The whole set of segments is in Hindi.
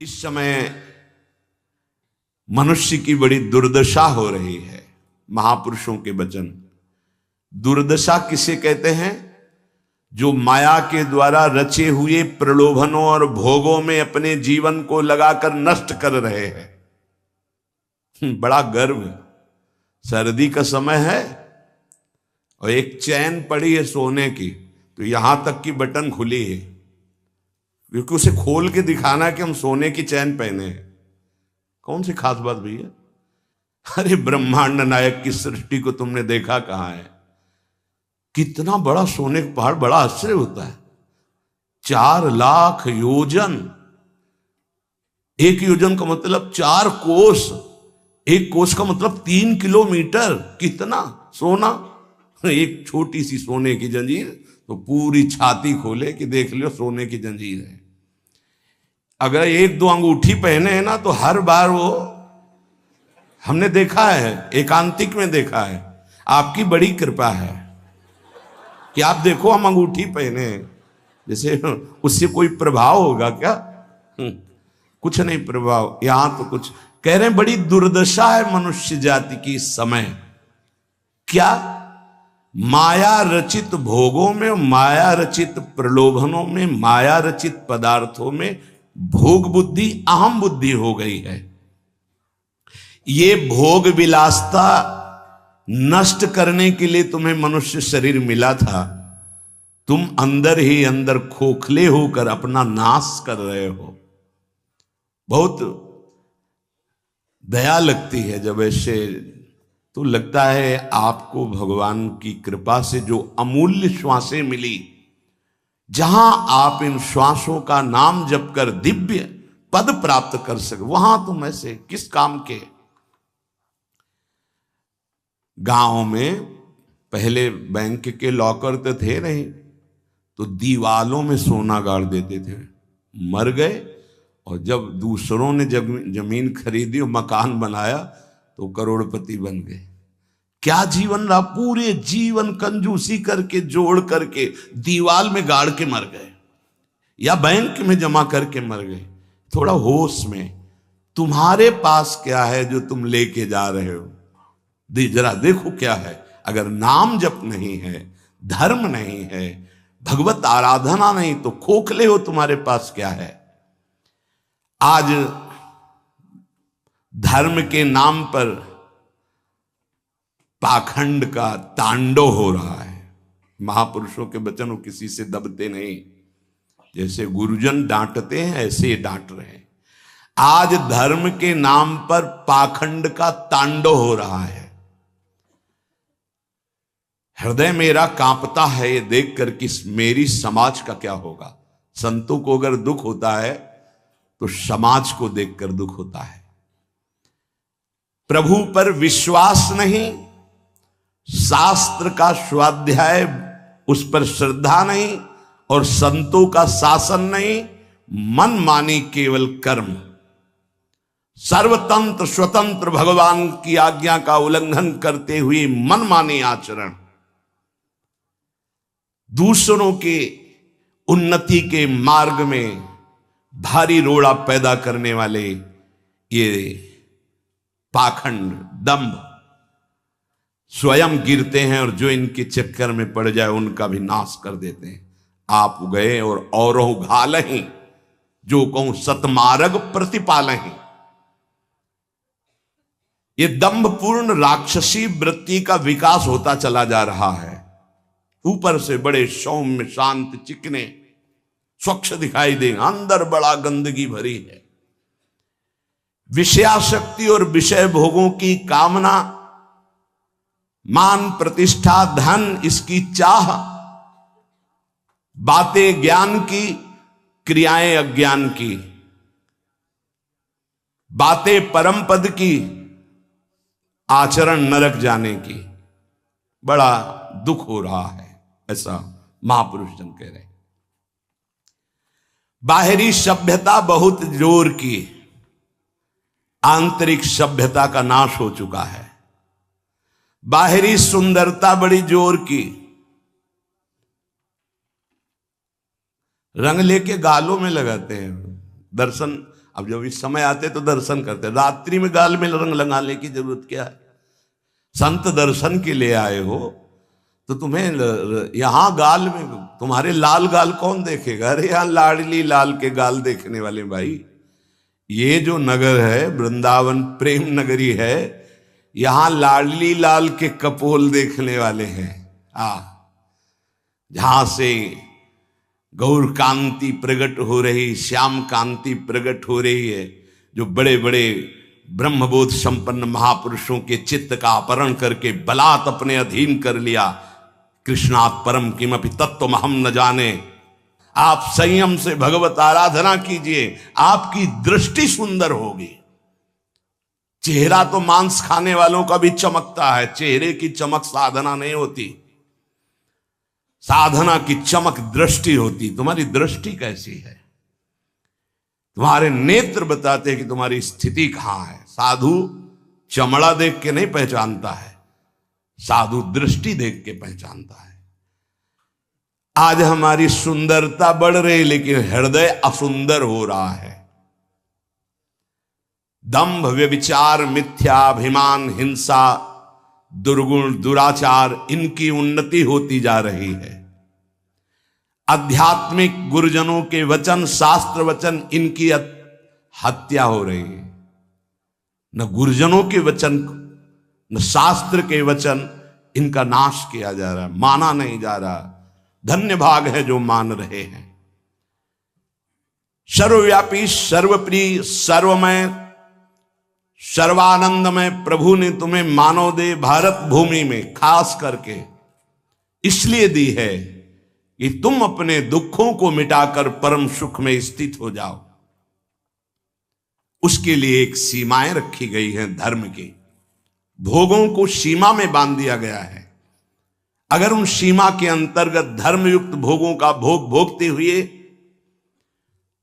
इस समय मनुष्य की बड़ी दुर्दशा हो रही है। महापुरुषों के वचन। दुर्दशा किसे कहते हैं? जो माया के द्वारा रचे हुए प्रलोभनों और भोगों में अपने जीवन को लगाकर नष्ट कर रहे हैं। बड़ा गर्व। सर्दी का समय है और एक चैन पड़ी है सोने की, तो यहां तक की बटन खुली है, क्योंकि उसे खोल के दिखाना कि हम सोने की चैन पहने हैं। कौन सी खास बात भैया? अरे ब्रह्मांड नायक की सृष्टि को तुमने देखा कहां है? कितना बड़ा सोने का पहाड़, बड़ा आश्चर्य होता है। 4 लाख योजन। 1 योजन का मतलब 4 कोस। 1 कोस का मतलब 3 किलोमीटर। कितना सोना! एक छोटी सी सोने की जंजीर तो पूरी छाती खोले कि देख लो सोने की जंजीर है। अगर 1-2 अंगूठी पहने हैं ना, तो हर बार वो हमने देखा है, एकांतिक में देखा है। आपकी बड़ी कृपा है कि आप देखो हम अंगूठी पहने हैं, जैसे उससे कोई प्रभाव होगा क्या? कुछ नहीं प्रभाव। यहां तो कुछ कह रहे हैं, बड़ी दुर्दशा है मनुष्य जाति की इस समय। क्या? माया रचित भोगों में, माया रचित प्रलोभनों में, माया रचित पदार्थों में भोग बुद्धि, अहम बुद्धि हो गई है। ये भोग विलासता नष्ट करने के लिए तुम्हें मनुष्य शरीर मिला था। तुम अंदर ही अंदर खोखले होकर अपना नाश कर रहे हो। बहुत दया लगती है जब ऐसे, तो लगता है आपको भगवान की कृपा से जो अमूल्य श्वासें मिली, जहां आप इन श्वासों का नाम जप कर दिव्य पद प्राप्त कर सके, वहां तुम ऐसे किस काम के? गांव में पहले बैंक के लॉकर तो थे नहीं, तो दीवालों में सोना गाड़ देते थे। मर गए और जब दूसरों ने जमीन खरीदी और मकान बनाया तो करोड़पति बन गए। क्या जीवन रहा? पूरे जीवन कंजूसी करके जोड़ करके दीवाल में गाड़ के मर गए, या बैंक में जमा करके मर गए। थोड़ा होश में, तुम्हारे पास क्या है जो तुम लेके जा रहे हो? जरा देखो क्या है। अगर नाम जप नहीं है, धर्म नहीं है, भगवत आराधना नहीं, तो खोखले हो। तुम्हारे पास क्या है? आज धर्म के नाम पर पाखंड का तांडव हो रहा है। महापुरुषों के वचन वो किसी से दबते नहीं। जैसे गुरुजन डांटते हैं, ऐसे ये डांट रहे हैं। आज धर्म के नाम पर पाखंड का तांडव हो रहा है। हृदय मेरा कांपता है ये देखकर कि मेरी समाज का क्या होगा। संतों को अगर दुख होता है तो समाज को देखकर दुख होता है। प्रभु पर विश्वास नहीं, शास्त्र का स्वाध्याय उस पर श्रद्धा नहीं, और संतों का शासन नहीं, मनमानी केवल कर्म। सर्वतंत्र स्वतंत्र भगवान की आज्ञा का उल्लंघन करते हुए मनमानी आचरण, दूसरों के उन्नति के मार्ग में भारी रोड़ा पैदा करने वाले ये पाखंड, दंभ, स्वयं गिरते हैं और जो इनके चक्कर में पड़ जाए उनका भी नाश कर देते हैं। आप गए और औरों घालहीं, जो कहूं सतमार्ग प्रतिपालहीं। ये दंभपूर्ण राक्षसी वृत्ति का विकास होता चला जा रहा है। ऊपर से बड़े सौम्य शांत चिकने स्वच्छ दिखाई देंगे, अंदर बड़ा गंदगी भरी है। विषयाशक्ति और विषय भोगों की कामना, मान प्रतिष्ठा धन, इसकी चाह, बातें ज्ञान की, क्रियाएं अज्ञान की, बातें परम पद की, आचरण नरक जाने की। बड़ा दुख हो रहा है, ऐसा महापुरुष जन कह रहे हैं। बाहरी सभ्यता बहुत जोर की, आंतरिक सभ्यता का नाश हो चुका है। बाहरी सुंदरता बड़ी जोर की, रंग लेके गालों में लगाते हैं। दर्शन अब जब इस समय आते तो दर्शन करते, रात्रि में गाल में रंग लगाने की जरूरत क्या है? संत दर्शन के लिए आए हो तो तुम्हें यहां गाल में तुम्हारे लाल गाल कौन देखेगा? अरे यहां लाडली लाल के गाल देखने वाले भाई। ये जो नगर है वृंदावन प्रेम नगरी है, यहां लाडली लाल के कपोल देखने वाले हैं। जहां से गौर कांति प्रकट हो रही, श्याम कांति प्रकट हो रही है, जो बड़े बड़े ब्रह्मबोध संपन्न महापुरुषों के चित्त का अपहरण करके बलात् अपने अधीन कर लिया। कृष्णात् परम किमपि तत्त्वमहं न जाने। आप संयम से भगवत आराधना कीजिए, आपकी दृष्टि सुंदर होगी। चेहरा तो मांस खाने वालों का भी चमकता है, चेहरे की चमक साधना नहीं होती। साधना की चमक दृष्टि होती। तुम्हारी दृष्टि कैसी है? तुम्हारे नेत्र बताते हैं कि तुम्हारी स्थिति कहां है। साधु चमड़ा देख के नहीं पहचानता है, साधु दृष्टि देख के पहचानता है। आज हमारी सुंदरता बढ़ रही लेकिन हृदय असुंदर हो रहा है। दंभ व्यभिचार मिथ्याभिमान हिंसा दुर्गुण दुराचार इनकी उन्नति होती जा रही है। आध्यात्मिक गुरुजनों के वचन शास्त्र वचन इनकी हत्या हो रही है। न गुरुजनों के वचन न शास्त्र के वचन इनका नाश किया जा रहा है, माना नहीं जा रहा। धन्य भाग है जो मान रहे हैं। सर्वव्यापी सर्वप्रिय सर्वमय सर्वानंदमय प्रभु ने तुम्हें मानव देह भारत भूमि में खास करके इसलिए दी है कि तुम अपने दुखों को मिटाकर परम सुख में स्थित हो जाओ। उसके लिए एक सीमाएं रखी गई हैं धर्म की। भोगों को सीमा में बांध दिया गया है। अगर उन सीमा के अंतर्गत धर्मयुक्त भोगों का भोग भोगते हुए,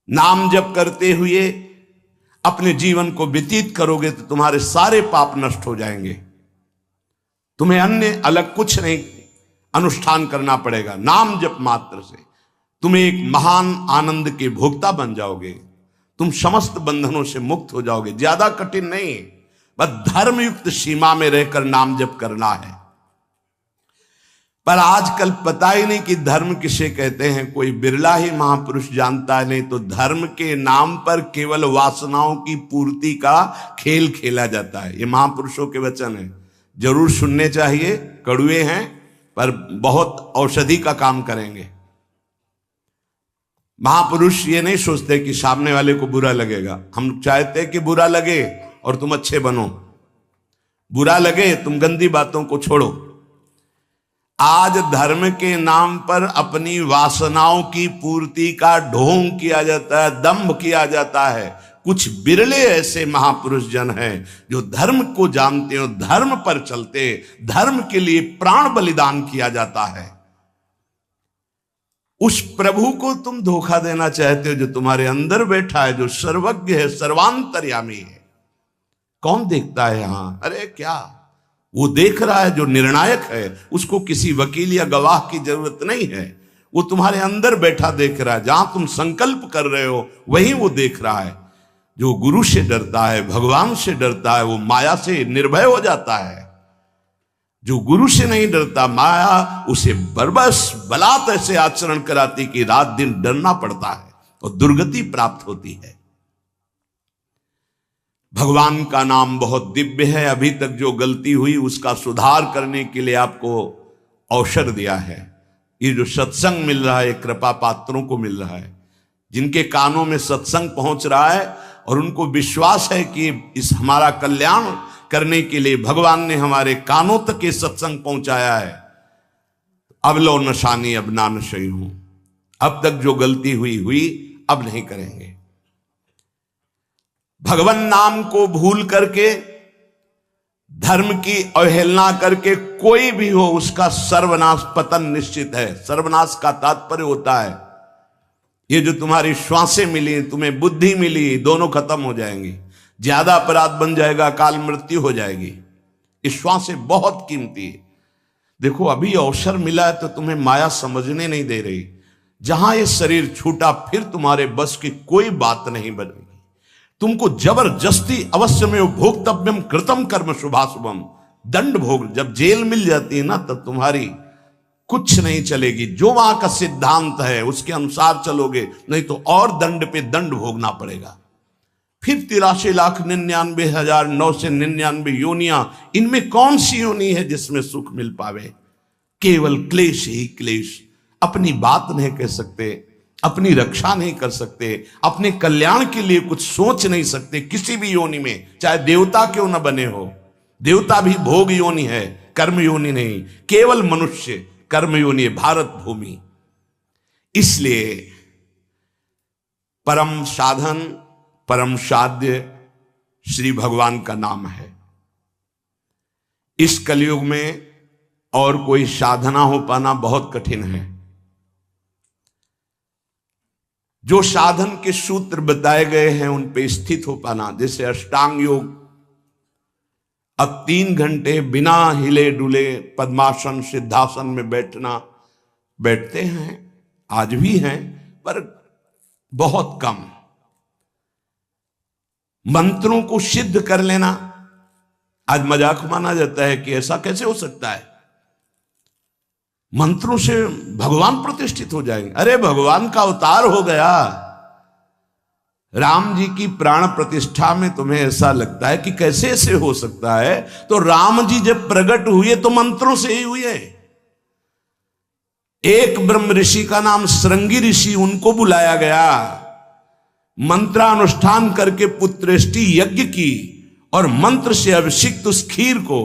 नाम जप करते हुए अपने जीवन को व्यतीत करोगे तो तुम्हारे सारे पाप नष्ट हो जाएंगे। तुम्हें अन्य अलग कुछ नहीं अनुष्ठान करना पड़ेगा। नाम जप मात्र से तुम्हें एक महान आनंद के भोक्ता बन जाओगे। तुम समस्त बंधनों से मुक्त हो जाओगे। ज्यादा कठिन नहीं, बस धर्मयुक्त सीमा में रहकर नाम जप करना है। पर आजकल पता ही नहीं कि धर्म किसे कहते हैं। कोई बिरला ही महापुरुष जानता है। नहीं तो धर्म के नाम पर केवल वासनाओं की पूर्ति का खेल खेला जाता है। ये महापुरुषों के वचन है, जरूर सुनने चाहिए। कड़वे हैं पर बहुत औषधि का काम करेंगे। महापुरुष ये नहीं सोचते कि सामने वाले को बुरा लगेगा। हम चाहते कि बुरा लगे और तुम अच्छे बनो, बुरा लगे तुम गंदी बातों को छोड़ो। आज धर्म के नाम पर अपनी वासनाओं की पूर्ति का ढोंग किया जाता है, दंभ किया जाता है। कुछ बिरले ऐसे महापुरुष जन हैं जो धर्म को जानते हो, धर्म पर चलते, धर्म के लिए प्राण बलिदान किया जाता है। उस प्रभु को तुम धोखा देना चाहते हो जो तुम्हारे अंदर बैठा है, जो सर्वज्ञ है, सर्वांतर्यामी है। कौन देखता है यहां? अरे क्या वो देख रहा है जो निर्णायक है। उसको किसी वकील या गवाह की जरूरत नहीं है। वो तुम्हारे अंदर बैठा देख रहा है। जहां तुम संकल्प कर रहे हो वहीं वो देख रहा है। जो गुरु से डरता है, भगवान से डरता है, वो माया से निर्भय हो जाता है। जो गुरु से नहीं डरता, माया उसे बरबस बलात् ऐसे आचरण कराती कि रात दिन डरना पड़ता है और दुर्गति प्राप्त होती है। भगवान का नाम बहुत दिव्य है। अभी तक जो गलती हुई उसका सुधार करने के लिए आपको अवसर दिया है। ये जो सत्संग मिल रहा है कृपा पात्रों को मिल रहा है, जिनके कानों में सत्संग पहुंच रहा है और उनको विश्वास है कि इस हमारा कल्याण करने के लिए भगवान ने हमारे कानों तक ये सत्संग पहुंचाया है। अब लो नशानी अब ना नशई हूं। अब तक जो गलती हुई अब नहीं करेंगे। भगवान नाम को भूल करके, धर्म की अवहेलना करके कोई भी हो उसका सर्वनाश पतन निश्चित है। सर्वनाश का तात्पर्य होता है ये जो तुम्हारी श्वासें मिली, तुम्हें बुद्धि मिली, दोनों खत्म हो जाएंगी। ज्यादा अपराध बन जाएगा, काल मृत्यु हो जाएगी। ये श्वासें बहुत कीमती है। देखो अभी अवसर मिला है तो तुम्हें माया समझने नहीं दे रही। जहां ये शरीर छूटा फिर तुम्हारे बस की कोई बात नहीं बनेगी। तुमको जबरदस्ती अवश्य में भोक्तव्यम कृतम कर्म शुभाशुभम, दंड भोग, जब जेल मिल जाती है ना तब तुम्हारी कुछ नहीं चलेगी। जो वहां का सिद्धांत है उसके अनुसार चलोगे, नहीं तो और दंड पे दंड भोगना पड़ेगा। फिर 83,99,999 योनियां, इनमें कौन सी योनि है जिसमें सुख मिल पावे? केवल क्लेश ही क्लेश। अपनी बात नहीं कह सकते, अपनी रक्षा नहीं कर सकते, अपने कल्याण के लिए कुछ सोच नहीं सकते किसी भी योनि में, चाहे देवता क्यों न बने हो। देवता भी भोग योनि है, कर्म योनि नहीं। केवल मनुष्य कर्म योनि है, भारत भूमि। इसलिए परम साधन, परम साध्य श्री भगवान का नाम है। इस कलयुग में और कोई साधना हो पाना बहुत कठिन है। जो साधन के सूत्र बताए गए हैं उन पे स्थित हो पाना, जैसे अष्टांग योग, अब 3 घंटे बिना हिले डुले पद्मासन सिद्धासन में बैठते हैं, आज भी हैं, पर बहुत कम। मंत्रों को सिद्ध कर लेना आज मजाक माना जाता है कि ऐसा कैसे हो सकता है, मंत्रों से भगवान प्रतिष्ठित हो जाएंगे। अरे भगवान का अवतार हो गया। राम जी की प्राण प्रतिष्ठा में तुम्हें ऐसा लगता है कि कैसे ऐसे हो सकता है? तो राम जी जब प्रकट हुए तो मंत्रों से ही हुए। एक ब्रह्म ऋषि का नाम श्रृंगी ऋषि, उनको बुलाया गया, मंत्रानुष्ठान करके पुत्रेष्टि यज्ञ की और मंत्र से अभिषिक्त उस खीर को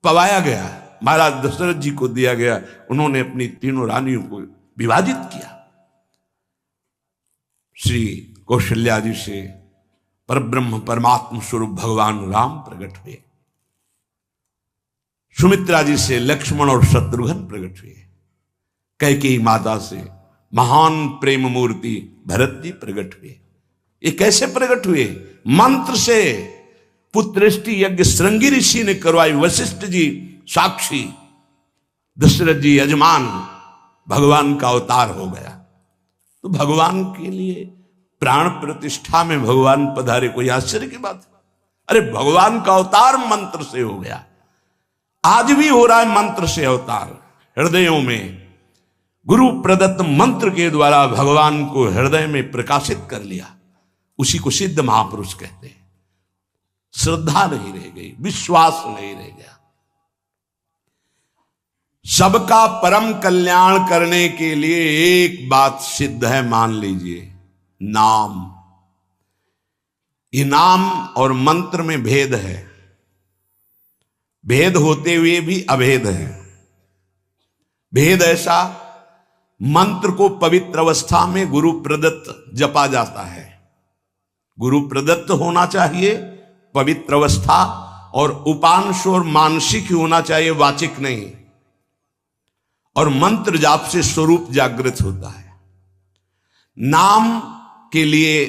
पवाया गया, महाराज दशरथ जी को दिया गया। उन्होंने अपनी 3 रानियों को विभाजित किया। श्री कौशल्या जी से परब्रह्म परमात्म स्वरूप भगवान राम प्रकट हुए, सुमित्रा जी से लक्ष्मण और शत्रुघ्न प्रकट हुए, कैकेयी माता से महान प्रेम मूर्ति भरत जी प्रकट हुए। ये कैसे प्रकट हुए? मंत्र से। पुत्रेष्टि यज्ञ श्रृंगी ऋषि ने करवाई, वशिष्ठ जी साक्षी, दशरथ जी यजमान, भगवान का अवतार हो गया। तो भगवान के लिए प्राण प्रतिष्ठा में भगवान पधारे, कोई आश्चर्य की बात? अरे भगवान का अवतार मंत्र से हो गया। आज भी हो रहा है मंत्र से अवतार। हृदयों में गुरु प्रदत्त मंत्र के द्वारा भगवान को हृदय में प्रकाशित कर लिया, उसी को सिद्ध महापुरुष कहते हैं। श्रद्धा नहीं रह गई, विश्वास नहीं रह गया। सबका परम कल्याण करने के लिए एक बात सिद्ध है, मान लीजिए, नाम। ये नाम और मंत्र में भेद है, भेद होते हुए भी अभेद है। भेद ऐसा, मंत्र को पवित्र अवस्था में गुरु प्रदत्त जपा जाता है, गुरु प्रदत्त होना चाहिए, पवित्र अवस्था, और उपांश और मानसिक होना चाहिए, वाचिक नहीं। और मंत्र जाप से स्वरूप जागृत होता है। नाम के लिए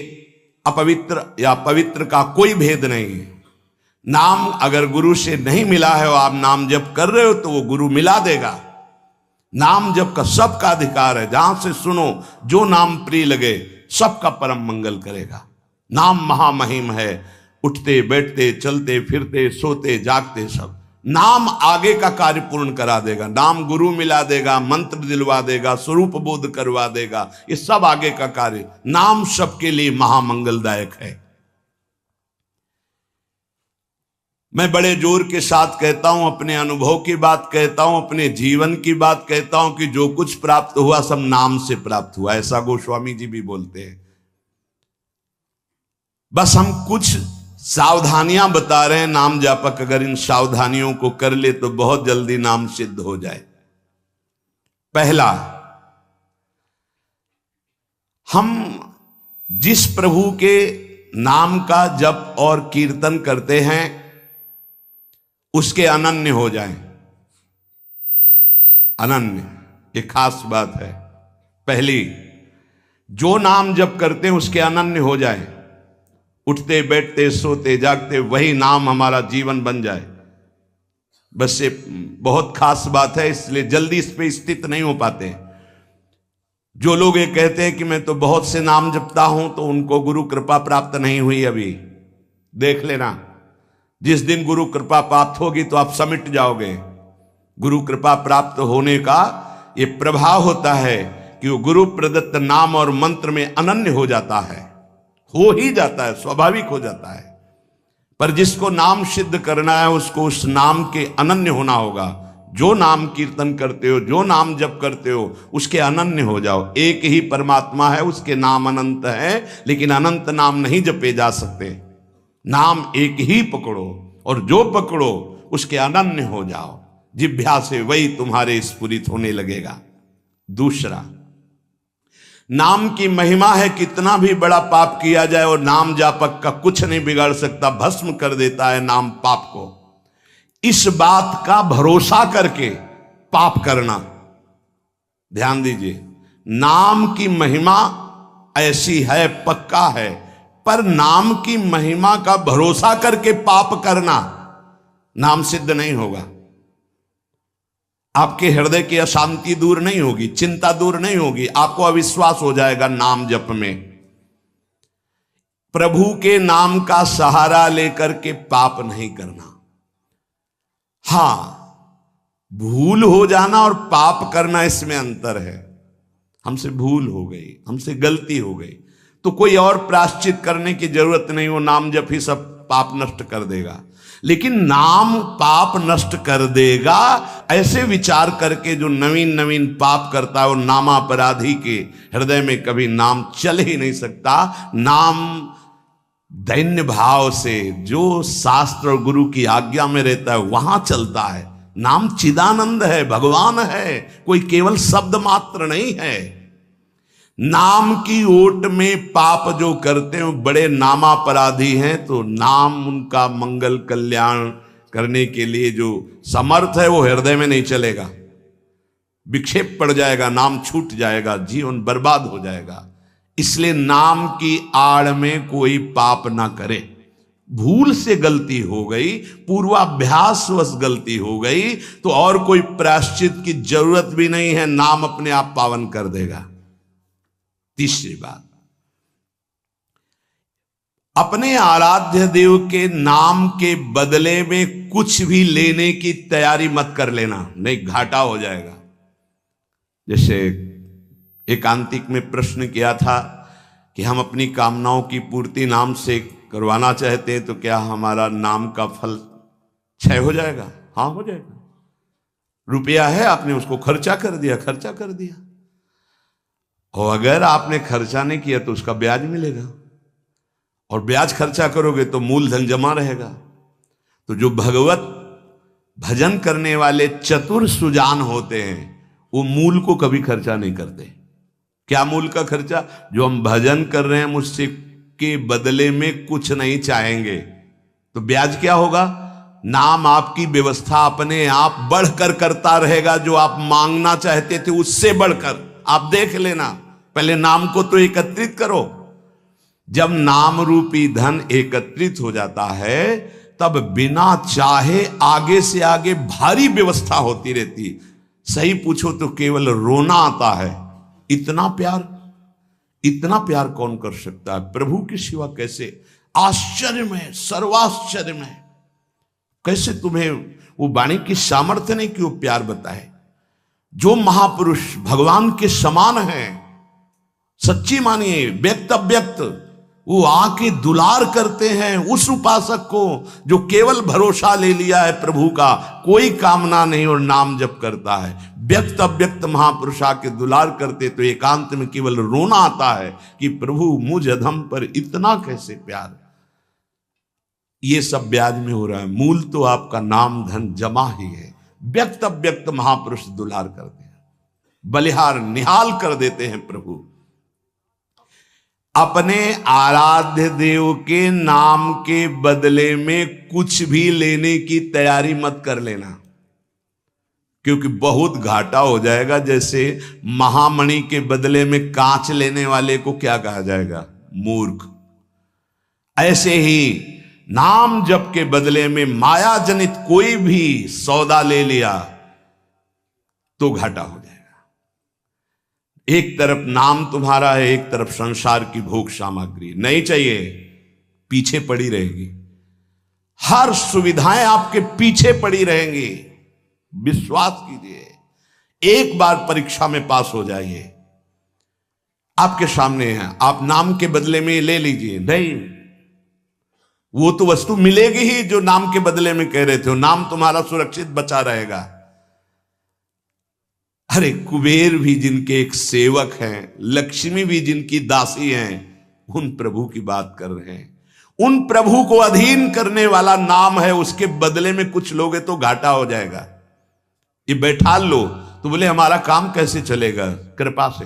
अपवित्र या पवित्र का कोई भेद नहीं है। नाम अगर गुरु से नहीं मिला है और आप नाम जप कर रहे हो तो वो गुरु मिला देगा। नाम जप का सबका अधिकार है, जहां से सुनो, जो नाम प्रिय लगे, सबका परम मंगल करेगा। नाम महामहिम है, उठते बैठते चलते फिरते सोते जागते सब। नाम आगे का कार्य पूर्ण करा देगा। नाम गुरु मिला देगा, मंत्र दिलवा देगा, स्वरूप बोध करवा देगा, ये सब आगे का कार्य। नाम सबके लिए महामंगलदायक है। मैं बड़े जोर के साथ कहता हूं, अपने अनुभव की बात कहता हूं, अपने जीवन की बात कहता हूं कि जो कुछ प्राप्त हुआ सब नाम से प्राप्त हुआ। ऐसा गोस्वामी जी भी बोलते हैं। बस हम कुछ सावधानियां बता रहे हैं। नाम जापक अगर इन सावधानियों को कर ले तो बहुत जल्दी नाम सिद्ध हो जाए। पहला, हम जिस प्रभु के नाम का जप और कीर्तन करते हैं उसके अनन्य हो जाएं। अनन्य, ये खास बात है। पहली, जो नाम जप करते हैं उसके अनन्य हो जाएं। उठते बैठते सोते जागते वही नाम हमारा जीवन बन जाए। बस ये बहुत खास बात है, इसलिए जल्दी इस पे स्थित नहीं हो पाते। जो लोग ये कहते हैं कि मैं तो बहुत से नाम जपता हूं, तो उनको गुरु कृपा प्राप्त नहीं हुई अभी। देख लेना, जिस दिन गुरु कृपा प्राप्त होगी तो आप समिट जाओगे। गुरु कृपा प्राप्त होने का ये प्रभाव होता है कि वो गुरु प्रदत्त नाम और मंत्र में अनन्य हो जाता है, हो ही जाता है, स्वाभाविक हो जाता है। पर जिसको नाम सिद्ध करना है उसको उस नाम के अनन्य होना होगा। जो नाम कीर्तन करते हो, जो नाम जप करते हो, उसके अनन्य हो जाओ। एक ही परमात्मा है, उसके नाम अनंत है, लेकिन अनंत नाम नहीं जपे जा सकते। नाम एक ही पकड़ो और जो पकड़ो उसके अनन्य हो जाओ। जिह्वा से वही तुम्हारे स्फुरित होने लगेगा। दूसरा, नाम की महिमा है। कितना भी बड़ा पाप किया जाए और नाम जापक का कुछ नहीं बिगाड़ सकता, भस्म कर देता है नाम पाप को। इस बात का भरोसा करके पाप करना, ध्यान दीजिए, नाम की महिमा ऐसी है, पक्का है, पर नाम की महिमा का भरोसा करके पाप करना, नाम सिद्ध नहीं होगा। आपके हृदय की अशांति दूर नहीं होगी, चिंता दूर नहीं होगी, आपको अविश्वास हो जाएगा नाम जप में। प्रभु के नाम का सहारा लेकर के पाप नहीं करना। हां, भूल हो जाना और पाप करना, इसमें अंतर है। हमसे भूल हो गई, हमसे गलती हो गई, तो कोई और प्रायश्चित करने की जरूरत नहीं, वो नाम जप ही सब पाप नष्ट कर देगा। लेकिन नाम पाप नष्ट कर देगा, ऐसे विचार करके जो नवीन नवीन पाप करता है, वो नामापराधी के हृदय में कभी नाम चल ही नहीं सकता। नाम दैन्य भाव से, जो शास्त्र और गुरु की आज्ञा में रहता है, वहां चलता है। नाम चिदानंद है, भगवान है, कोई केवल शब्द मात्र नहीं है। नाम की ओट में पाप जो करते हैं बड़े नामापराधी हैं, तो नाम उनका मंगल कल्याण करने के लिए जो समर्थ है वो हृदय में नहीं चलेगा, विक्षेप पड़ जाएगा, नाम छूट जाएगा, जीवन बर्बाद हो जाएगा। इसलिए नाम की आड़ में कोई पाप ना करे। भूल से गलती हो गई, पूर्वाभ्यासवश गलती हो गई, तो और कोई प्रायश्चित की जरूरत भी नहीं है, नाम अपने आप पावन कर देगा। तीसरी बात, अपने आराध्य देव के नाम के बदले में कुछ भी लेने की तैयारी मत कर लेना, नहीं घाटा हो जाएगा। जैसे एकांतिक में प्रश्न किया था कि हम अपनी कामनाओं की पूर्ति नाम से करवाना चाहते हैं, तो क्या हमारा नाम का फल क्षय हो जाएगा? हाँ, हो जाएगा। रुपया है, आपने उसको खर्चा कर दिया, और अगर आपने खर्चा नहीं किया तो उसका ब्याज मिलेगा, और ब्याज खर्चा करोगे तो मूलधन जमा रहेगा। तो जो भगवत भजन करने वाले चतुर सुजान होते हैं, वो मूल को कभी खर्चा नहीं करते। क्या मूल का खर्चा? जो हम भजन कर रहे हैं, मुझसे के बदले में कुछ नहीं चाहेंगे, तो ब्याज क्या होगा? नाम आपकी व्यवस्था अपने आप बढ़कर करता रहेगा, जो आप मांगना चाहते थे उससे बढ़कर। आप देख लेना, पहले नाम को तो एकत्रित करो। जब नाम रूपी धन एकत्रित हो जाता है, तब बिना चाहे आगे से आगे भारी व्यवस्था होती रहती। सही पूछो तो केवल रोना आता है। इतना प्यार कौन कर सकता है प्रभु के सिवा? कैसे आश्चर्य में, सर्वाश्चर्य में, कैसे तुम्हें वो वाणी की सामर्थ्य नहीं कि वो प्यार बताए। जो महापुरुष भगवान के समान है, सच्ची मानिए, व्यक्त अव्यक्त, वो आके दुलार करते हैं उस उपासक को जो केवल भरोसा ले लिया है प्रभु का, कोई कामना नहीं और नाम जप करता है। व्यक्त अव्यक्त महापुरुष आके दुलार करते तो एकांत में केवल रोना आता है कि प्रभु मुझ अधम पर इतना कैसे प्यार। ये सब ब्याज में हो रहा है, मूल तो आपका नाम धन जमा ही है। व्यक्त अव्यक्त महापुरुष दुलार करते हैं, बलिहार निहाल कर देते हैं प्रभु। अपने आराध्य देव के नाम के बदले में कुछ भी लेने की तैयारी मत कर लेना, क्योंकि बहुत घाटा हो जाएगा। जैसे महामणि के बदले में कांच लेने वाले को क्या कहा जाएगा? मूर्ख। ऐसे ही नाम जप के बदले में माया जनित कोई भी सौदा ले लिया तो घाटा हो जाएगा। एक तरफ नाम तुम्हारा है, एक तरफ संसार की भोग सामग्री नहीं चाहिए, पीछे पड़ी रहेगी। हर सुविधाएं आपके पीछे पड़ी रहेंगी। विश्वास कीजिए, एक बार परीक्षा में पास हो जाइए, आपके सामने है, आप नाम के बदले में ले लीजिए। नहीं, वो तो वस्तु मिलेगी ही जो नाम के बदले में कह रहे थे, नाम तुम्हारा सुरक्षित बचा रहेगा। अरे कुबेर भी जिनके एक सेवक हैं, लक्ष्मी भी जिनकी दासी हैं, उन प्रभु की बात कर रहे हैं। उन प्रभु को अधीन करने वाला नाम है, उसके बदले में कुछ लोगे तो घाटा हो जाएगा। ये बैठा लो तो बोले हमारा काम कैसे चलेगा, कृपा से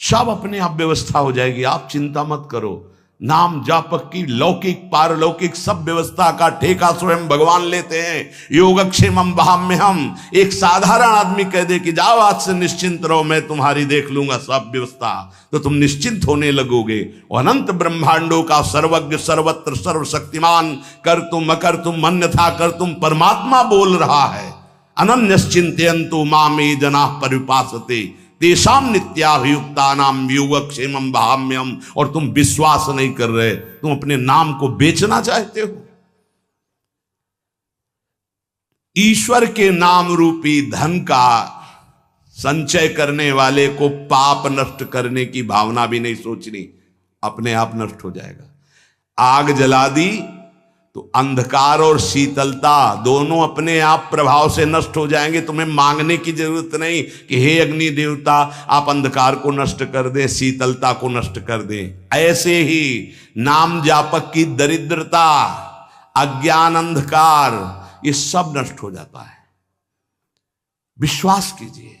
सब अपने आप व्यवस्था हो जाएगी, आप चिंता मत करो। नाम जापक की लौकिक पारलौकिक सब व्यवस्था का ठेका स्वयं भगवान लेते हैं। योगक्षेमम वहाम्यहम, एक साधारण आदमी कह दे कि जाओ आज से निश्चिंत रहो, मैं तुम्हारी देख लूंगा सब व्यवस्था, तो तुम निश्चिंत होने लगोगे। अनंत ब्रह्मांडों का सर्वज्ञ सर्वत्र सर्वशक्तिमान कर तुम अकर तुम अन्यथा कर तुम परमात्मा बोल रहा है। अनन्यश्चिंतयन्तु मामे जनाः परिपासते तेषां नित्याभियुक्तानां योगक्षेमं वहाम्यहम्। और तुम विश्वास नहीं कर रहे, तुम अपने नाम को बेचना चाहते हो। ईश्वर के नाम रूपी धन का संचय करने वाले को पाप नष्ट करने की भावना भी नहीं सोचनी, अपने आप नष्ट हो जाएगा। आग जला दी तो अंधकार और शीतलता दोनों अपने आप प्रभाव से नष्ट हो जाएंगे। तुम्हें मांगने की जरूरत नहीं कि हे अग्नि देवता आप अंधकार को नष्ट कर दें, शीतलता को नष्ट कर दें। ऐसे ही नाम जापक की दरिद्रता, अज्ञान, अंधकार, ये सब नष्ट हो जाता है। विश्वास कीजिए,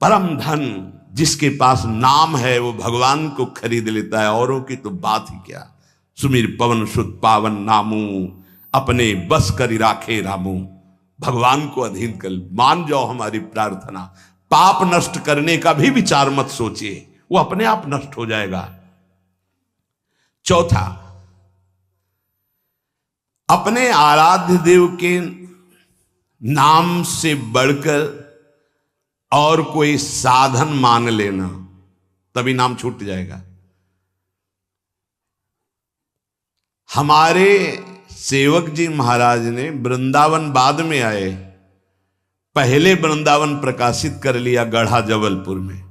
परम धन जिसके पास नाम है वो भगवान को खरीद लेता है, औरों की तो बात ही क्या। सुमिर पवन सुत पावन नामू, अपने बस करी राखे रामू। भगवान को अधीन कर मान जाओ हमारी प्रार्थना। पाप नष्ट करने का भी विचार मत सोचिए, वो अपने आप नष्ट हो जाएगा। चौथा, अपने आराध्य देव के नाम से बढ़कर और कोई साधन मान लेना, तभी नाम छूट जाएगा। हमारे सेवक जी महाराज ने वृंदावन बाद में आए, पहले वृंदावन प्रकाशित कर लिया गढ़ा जबलपुर में।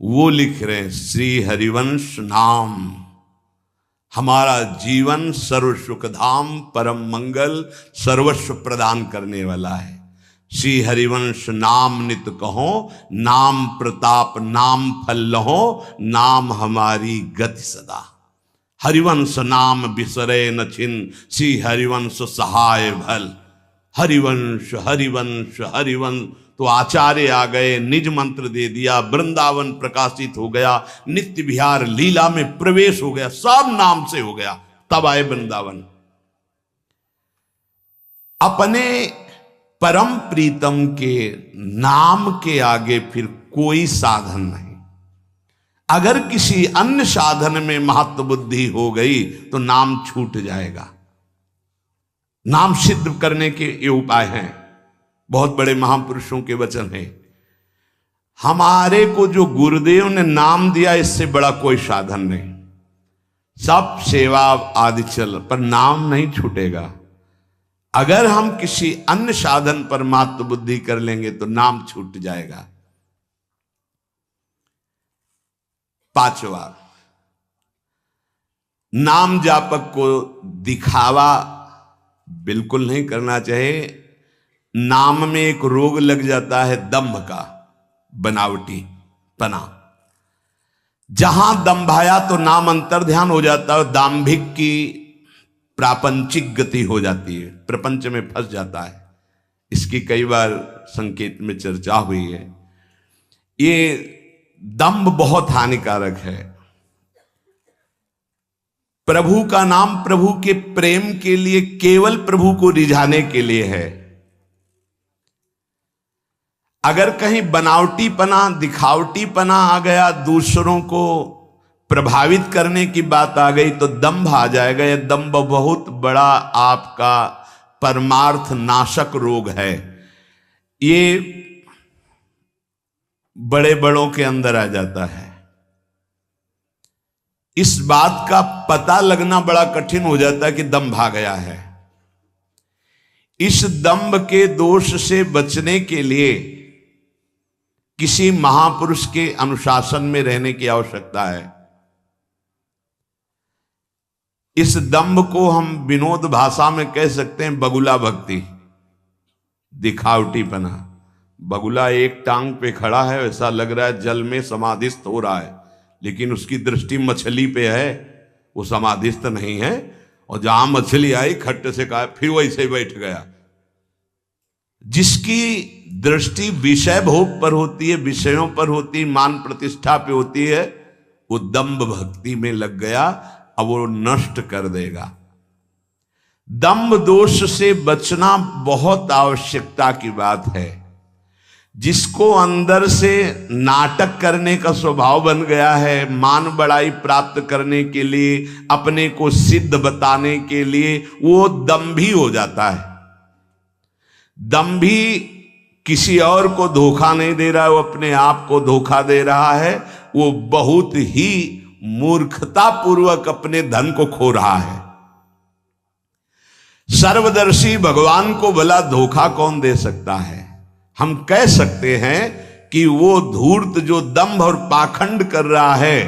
वो लिख रहे हैं, श्री हरिवंश नाम हमारा जीवन सर्व सुखधाम परम मंगल सर्वस्व प्रदान करने वाला है। श्री हरिवंश नाम नित कहो, नाम प्रताप नाम फल लहो, नाम हमारी गति सदा। हरिवंश नाम बिसरे न छिन, श्री हरिवंश सहाय भल। हरिवंश हरिवंश हरिवंश, तो आचार्य आ गए, निज मंत्र दे दिया, वृंदावन प्रकाशित हो गया, नित्य विहार लीला में प्रवेश हो गया, सब नाम से हो गया। तब आए वृंदावन। अपने परम प्रीतम के नाम के आगे फिर कोई साधन नहीं। अगर किसी अन्य साधन में महत्व बुद्धि हो गई तो नाम छूट जाएगा। नाम सिद्ध करने के ये उपाय हैं, बहुत बड़े महापुरुषों के वचन हैं। हमारे को जो गुरुदेव ने नाम दिया, इससे बड़ा कोई साधन नहीं। सब सेवा आदि चल, पर नाम नहीं छूटेगा। अगर हम किसी अन्य साधन पर महत्व बुद्धि कर लेंगे तो नाम छूट जाएगा। पांचवा, नाम जापक को दिखावा बिल्कुल नहीं करना चाहिए। नाम में एक रोग लग जाता है दंभ का, बनावटी पना। जहां दंभाया तो नाम अंतर ध्यान हो जाता है, दाम्भिक की प्रापंचिक गति हो जाती है, प्रपंच में फंस जाता है। इसकी कई बार संकेत में चर्चा हुई है। ये दंभ बहुत हानिकारक है। प्रभु का नाम प्रभु के प्रेम के लिए, केवल प्रभु को रिझाने के लिए है। अगर कहीं बनावटीपना, दिखावटीपना आ गया, दूसरों को प्रभावित करने की बात आ गई, तो दंभ आ जाएगा। यह दंभ बहुत बड़ा आपका परमार्थ नाशक रोग है। ये बड़े बड़ों के अंदर आ जाता है। इस बात का पता लगना बड़ा कठिन हो जाता है कि दंभ आ गया है। इस दंभ के दोष से बचने के लिए किसी महापुरुष के अनुशासन में रहने की आवश्यकता है। इस दंभ को हम विनोद भाषा में कह सकते हैं बगुला भक्ति, दिखावटीपना। बगुला एक टांग पे खड़ा है, ऐसा लग रहा है जल में समाधिस्थ हो रहा है, लेकिन उसकी दृष्टि मछली पे है, वो समाधिस्थ नहीं है। और जहां मछली आई खट्ट से कहा फिर वैसे ही बैठ गया। जिसकी दृष्टि विषय भोग पर होती है, विषयों पर होती है, मान प्रतिष्ठा पे होती है, वो दंभ भक्ति में लग गया, अब वो नष्ट कर देगा। दंभ दोष से बचना बहुत आवश्यकता की बात है। जिसको अंदर से नाटक करने का स्वभाव बन गया है, मान बड़ाई प्राप्त करने के लिए, अपने को सिद्ध बताने के लिए, वो दंभी हो जाता है। दंभी किसी और को धोखा नहीं दे रहा है, वो अपने आप को धोखा दे रहा है। वो बहुत ही मूर्खता पूर्वक अपने धन को खो रहा है। सर्वदर्शी भगवान को भला धोखा कौन दे सकता है? हम कह सकते हैं कि वो धूर्त जो दंभ और पाखंड कर रहा है,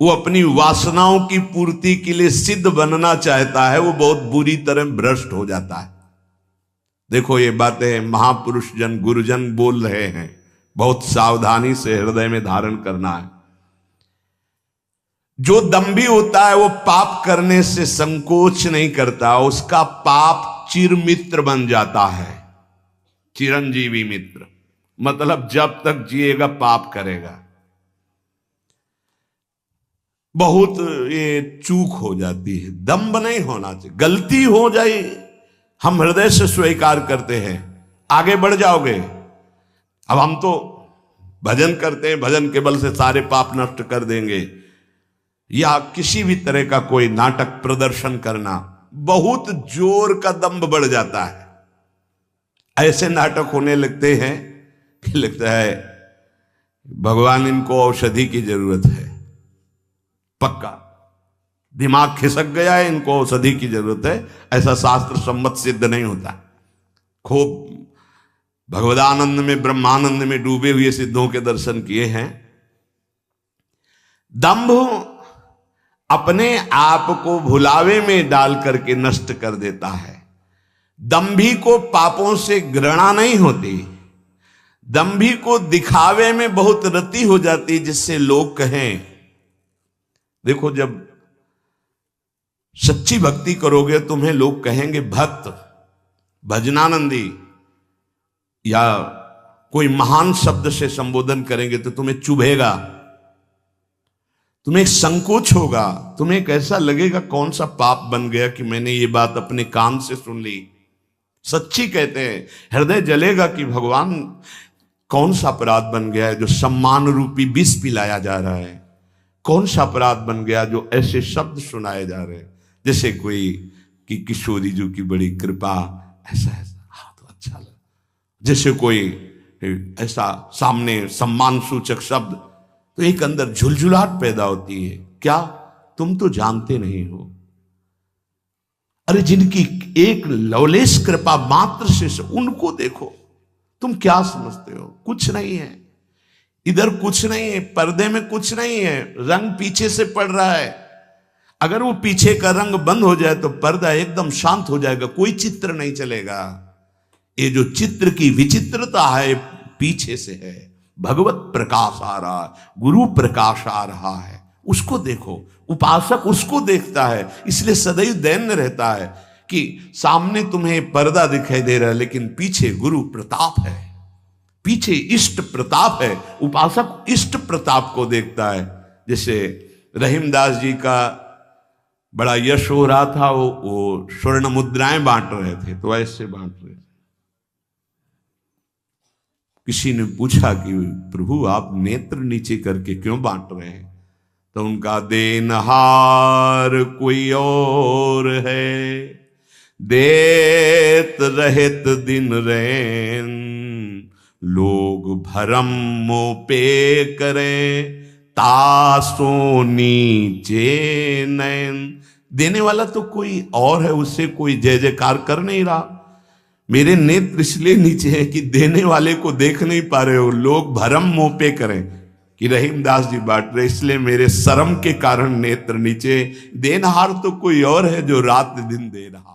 वो अपनी वासनाओं की पूर्ति के लिए सिद्ध बनना चाहता है, वो बहुत बुरी तरह भ्रष्ट हो जाता है। देखो ये बातें महापुरुष जन गुरुजन बोल रहे हैं, बहुत सावधानी से हृदय में धारण करना है। जो दंभी होता है वो पाप करने से संकोच नहीं करता, उसका पाप चिरमित्र बन जाता है, चिरंजीवी मित्र। मतलब जब तक जिएगा पाप करेगा। बहुत ये चूक हो जाती है, दंभ नहीं होना चाहिए। गलती हो जाए हम हृदय से स्वीकार करते हैं, आगे बढ़ जाओगे। अब हम तो भजन करते हैं, भजन के बल से सारे पाप नष्ट कर देंगे, या किसी भी तरह का कोई नाटक प्रदर्शन करना, बहुत जोर का दंभ बढ़ जाता है। ऐसे नाटक होने लगते हैं कि लगता है भगवान इनको औषधि की जरूरत है, पक्का दिमाग खिसक गया है, इनको औषधि की जरूरत है। ऐसा शास्त्र सम्मत सिद्ध नहीं होता। खूब भगवदानंद में, ब्रह्मानंद में डूबे हुए सिद्धों के दर्शन किए हैं। दंभ अपने आप को भुलावे में डाल करके नष्ट कर देता है। दंभी को पापों से घृणा नहीं होती, दंभी को दिखावे में बहुत रति हो जाती, जिससे लोग कहें। देखो जब सच्ची भक्ति करोगे तुम्हें लोग कहेंगे भक्त, भजनानंदी, या कोई महान शब्द से संबोधन करेंगे तो तुम्हें चुभेगा, तुम्हें संकोच होगा, तुम्हें एक ऐसा लगेगा कौन सा पाप बन गया कि मैंने ये बात अपने कान से सुन ली। सच्ची कहते हैं, हृदय जलेगा कि भगवान कौन सा अपराध बन गया है जो सम्मान रूपी विष पिलाया जा रहा है, कौन सा अपराध बन गया जो ऐसे शब्द सुनाए जा रहे हैं। जैसे कोई कि किशोरी जी की बड़ी कृपा, ऐसा ऐसा, हाँ तो अच्छा लगा। जैसे कोई ऐसा सामने सम्मान सूचक शब्द, तो एक अंदर झुलझुलाहट पैदा होती है। क्या तुम तो जानते नहीं हो? अरे जिनकी एक लवलेश कृपा मात्र से उनको देखो, तुम क्या समझते हो? कुछ नहीं है इधर, कुछ नहीं है, पर्दे में कुछ नहीं है, रंग पीछे से पड़ रहा है। अगर वो पीछे का रंग बंद हो जाए तो पर्दा एकदम शांत हो जाएगा, कोई चित्र नहीं चलेगा। ये जो चित्र की विचित्रता है पीछे से है। भगवत प्रकाश आ रहा है, गुरु प्रकाश आ रहा है, उसको देखो। उपासक उसको देखता है, इसलिए सदैव दैन्य रहता है कि सामने तुम्हें पर्दा दिखाई दे रहा है लेकिन पीछे गुरु प्रताप है, पीछे इष्ट प्रताप है। उपासक इष्ट प्रताप को देखता है। जैसे रहीमदास जी का बड़ा यश हो रहा था, वो स्वर्ण मुद्राएं बांट रहे थे, तो ऐसे बांट रहे थे। किसी ने पूछा कि प्रभु आप नेत्र नीचे करके क्यों बांट रहे हैं? तो उनका देनहार कोई और है, देत रहित दिन रैन, लोग भरम मोह पे करें, तासो नीचे नयन। देने वाला तो कोई और है, उससे कोई जय जयकार कर नहीं रहा। मेरे नेत्र इसलिए नीचे हैं कि देने वाले को देख नहीं पा रहे हो। लोग भरम मोह पे करें कि रहीमदास जी बांट रहे, इसलिए मेरे शर्म के कारण नेत्र नीचे। देनहार तो कोई और है जो रात दिन दे रहा।